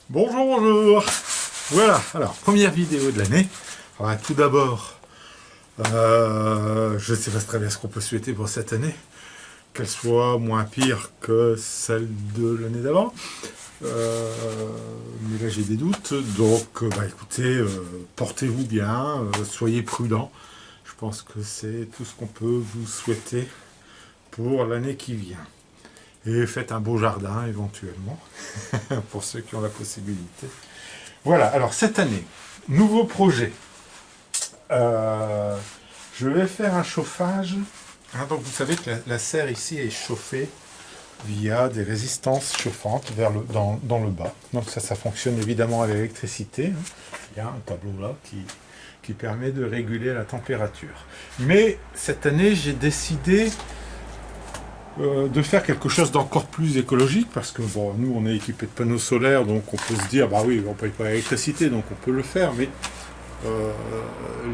Bonjour, bonjour. Voilà, alors, première vidéo de l'année. Alors, tout d'abord, je ne sais pas très bien ce qu'on peut souhaiter pour cette année. Qu'elle soit moins pire que celle de l'année d'avant. Mais là, j'ai des doutes. Donc, écoutez, portez-vous bien, soyez prudents. Je pense que c'est tout ce qu'on peut vous souhaiter pour l'année qui vient. Et faites un beau jardin, éventuellement, pour ceux qui ont la possibilité. Voilà, alors cette année, nouveau projet. Je vais faire un chauffage. Hein, donc vous savez que la serre ici est chauffée via des résistances chauffantes dans le bas. Donc ça fonctionne évidemment à l'électricité. Hein. Il y a un tableau là qui permet de réguler la température. Mais cette année, j'ai décidé de faire quelque chose d'encore plus écologique, parce que bon, nous on est équipé de panneaux solaires, donc on peut se dire, bah oui, on paye pas l'électricité, donc on peut le faire, mais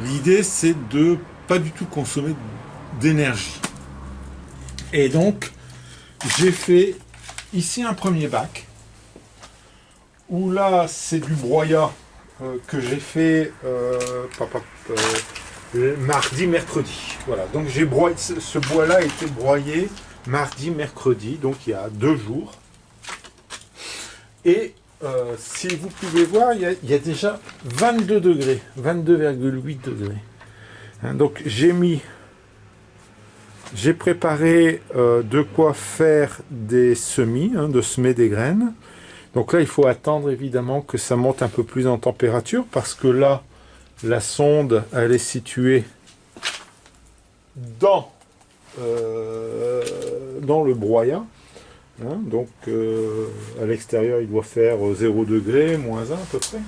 l'idée c'est de pas du tout consommer d'énergie. Et donc, j'ai fait ici un premier bac, où là c'est du broyat que j'ai fait mardi, mercredi. Voilà, donc j'ai broyé, ce bois-là a été broyé mardi, mercredi, donc il y a 2 jours. Et si vous pouvez voir, il y a déjà 22 degrés, 22,8 degrés. Hein, donc j'ai préparé de quoi faire des semis, hein, de semer des graines. Donc là, il faut attendre évidemment que ça monte un peu plus en température, parce que là, la sonde, elle est située dans le broyat. Hein, donc à l'extérieur, il doit faire 0 degré, moins 1 à peu près.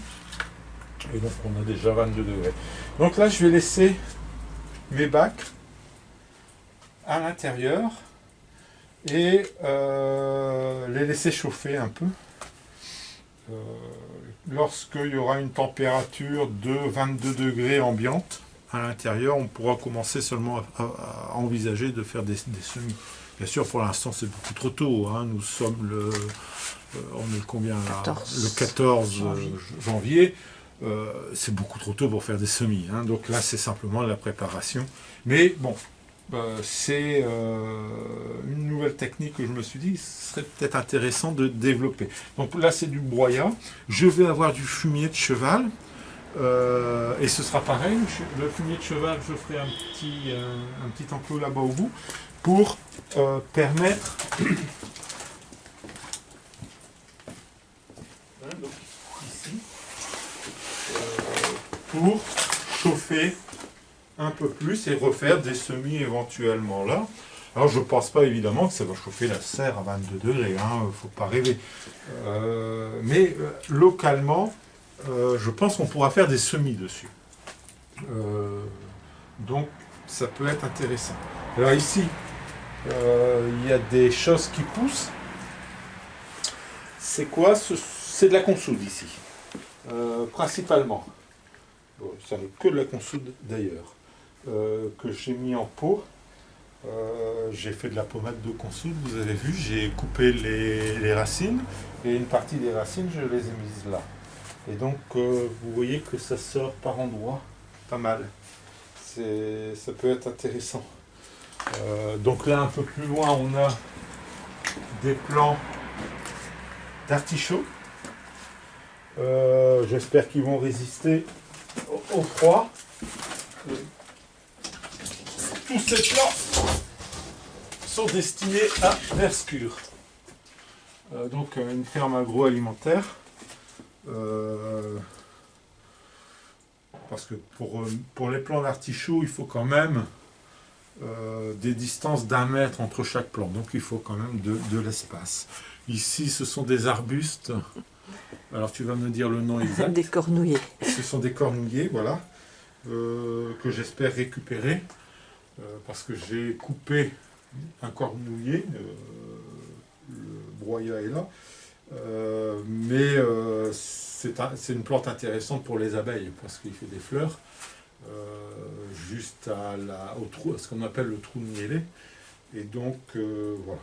Et donc on a déjà 22 degrés. Donc là, je vais laisser mes bacs à l'intérieur et les laisser chauffer un peu. Lorsqu'il y aura une température de 22 degrés ambiante à l'intérieur, on pourra commencer seulement à envisager de faire des semis. Bien sûr, pour l'instant, c'est beaucoup trop tôt. Hein. Nous sommes on est combien là ? Le 14 janvier. C'est beaucoup trop tôt pour faire des semis. Hein. Donc là, c'est simplement la préparation. Mais bon, c'est une nouvelle technique que je me suis dit, ce serait peut-être intéressant de développer. Donc là, c'est du broyat. Je vais avoir du fumier de cheval. Et ce sera pareil. Le fumier de cheval, je ferai un petit enclos là-bas au bout pour permettre donc, ici, pour chauffer un peu plus et refaire des semis éventuellement là. Alors je ne pense pas évidemment que ça va chauffer la serre à 22 degrés, hein, faut pas rêver. Mais localement, je pense qu'on pourra faire des semis dessus. Donc ça peut être intéressant. Alors ici, il y a des choses qui poussent. C'est quoi ? C'est de la consoude ici, principalement. Bon, ça n'est que de la consoude d'ailleurs, que j'ai mis en pot. J'ai fait de la pommade de consoude, vous avez vu, j'ai coupé les racines, et une partie des racines, je les ai mises là. Et donc, vous voyez que ça sort par endroits, pas mal. Ça peut être intéressant. Donc là, un peu plus loin, on a des plants d'artichauts. J'espère qu'ils vont résister au froid. Tous ces plants sont destinés à Verscure. Donc une ferme agroalimentaire. Parce que pour les plants d'artichaut, il faut quand même des distances d'1 mètre entre chaque plant. Donc il faut quand même de l'espace. Ici, ce sont des arbustes. Alors tu vas me dire le nom exact. Des cornouillers. Ce sont des cornouillers, voilà, que j'espère récupérer. Parce que j'ai coupé un cornouiller. Le broyat est là. Mais c'est une plante intéressante pour les abeilles parce qu'il fait des fleurs juste au trou, à ce qu'on appelle le trou de miellet. Et donc voilà,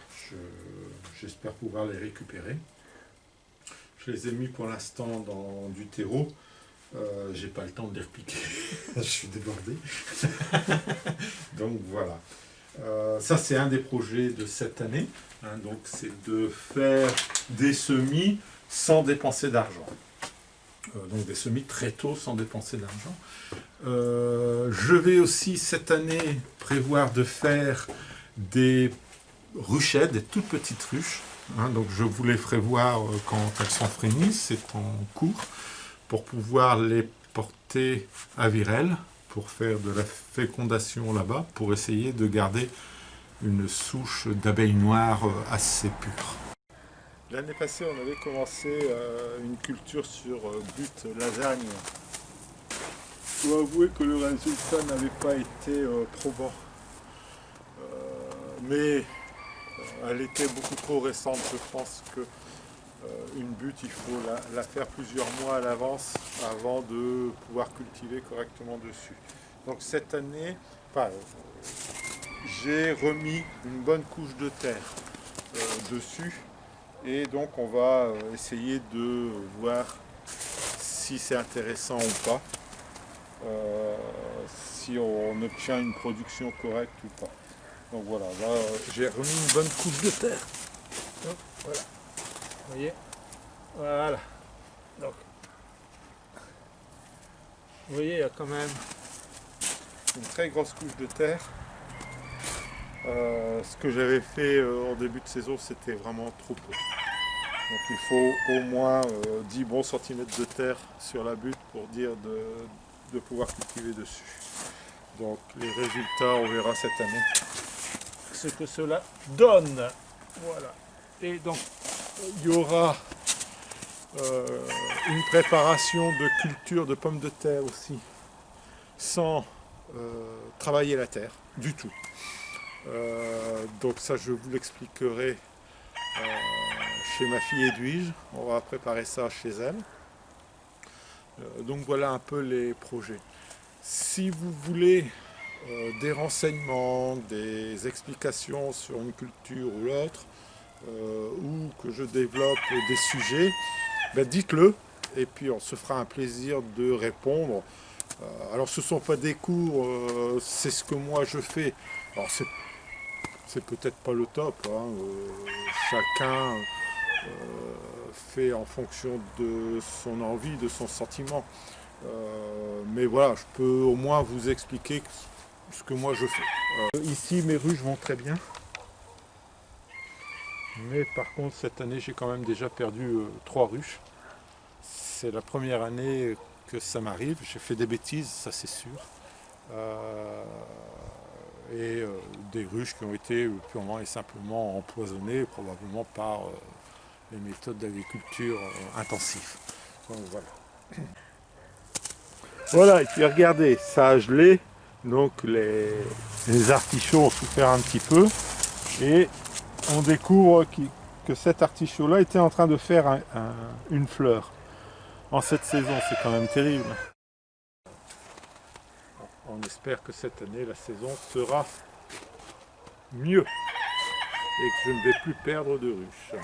j'espère pouvoir les récupérer. je les ai mis pour l'instant dans du terreau. J'ai pas le temps de les repiquer, je suis débordé. Donc voilà. Ça c'est un des projets de cette année. Hein, donc c'est de faire des semis sans dépenser d'argent. Donc des semis très tôt sans dépenser d'argent. Je vais aussi cette année prévoir de faire des ruchettes, des toutes petites ruches. Hein, donc je vous les ferai voir quand elles sont frémissent, c'est en cours, pour pouvoir les porter à Virel, pour faire de la fécondation là-bas, pour essayer de garder une souche d'abeilles noires assez pure. L'année passée, on avait commencé une culture sur butte lasagne. Je dois avouer que le résultat n'avait pas été probant. Mais elle était beaucoup trop récente. Je pense que une butte, il faut la faire plusieurs mois à l'avance avant de pouvoir cultiver correctement dessus. Donc cette année, j'ai remis une bonne couche de terre dessus. Et donc on va essayer de voir si c'est intéressant ou pas, si on obtient une production correcte ou pas. Donc voilà, là j'ai remis une bonne couche de terre. Donc, voilà, vous voyez, voilà. Donc, vous voyez, il y a quand même une très grosse couche de terre. Ce que j'avais fait en début de saison, c'était vraiment trop peu. Donc il faut au moins 10 bons centimètres de terre sur la butte pour dire de pouvoir cultiver dessus. Donc les résultats, on verra cette année ce que cela donne. Voilà. Et donc il y aura une préparation de culture de pommes de terre aussi, sans travailler la terre du tout. Donc ça je vous l'expliquerai chez ma fille Edwige, on va préparer ça chez elle. Donc voilà un peu les projets. Si vous voulez des renseignements, des explications sur une culture ou l'autre, ou que je développe des sujets, ben dites-le et puis on se fera un plaisir de répondre. Alors ce ne sont pas des cours, c'est ce que moi je fais. Alors c'est peut-être pas le top, hein. Chacun fait en fonction de son envie, de son sentiment. Mais voilà, je peux au moins vous expliquer ce que moi je fais. Ici, mes ruches vont très bien. Mais par contre, cette année, j'ai quand même déjà perdu 3 ruches. C'est la première année que ça m'arrive. J'ai fait des bêtises, ça c'est sûr. Et des ruches qui ont été purement et simplement empoisonnées, probablement par les méthodes d'agriculture intensive. Donc voilà. Voilà, et puis regardez, ça a gelé, donc les artichauts ont souffert un petit peu, et on découvre que cet artichaut-là était en train de faire une fleur. En cette saison, c'est quand même terrible. On espère que cette année, la saison sera mieux et que je ne vais plus perdre de ruches.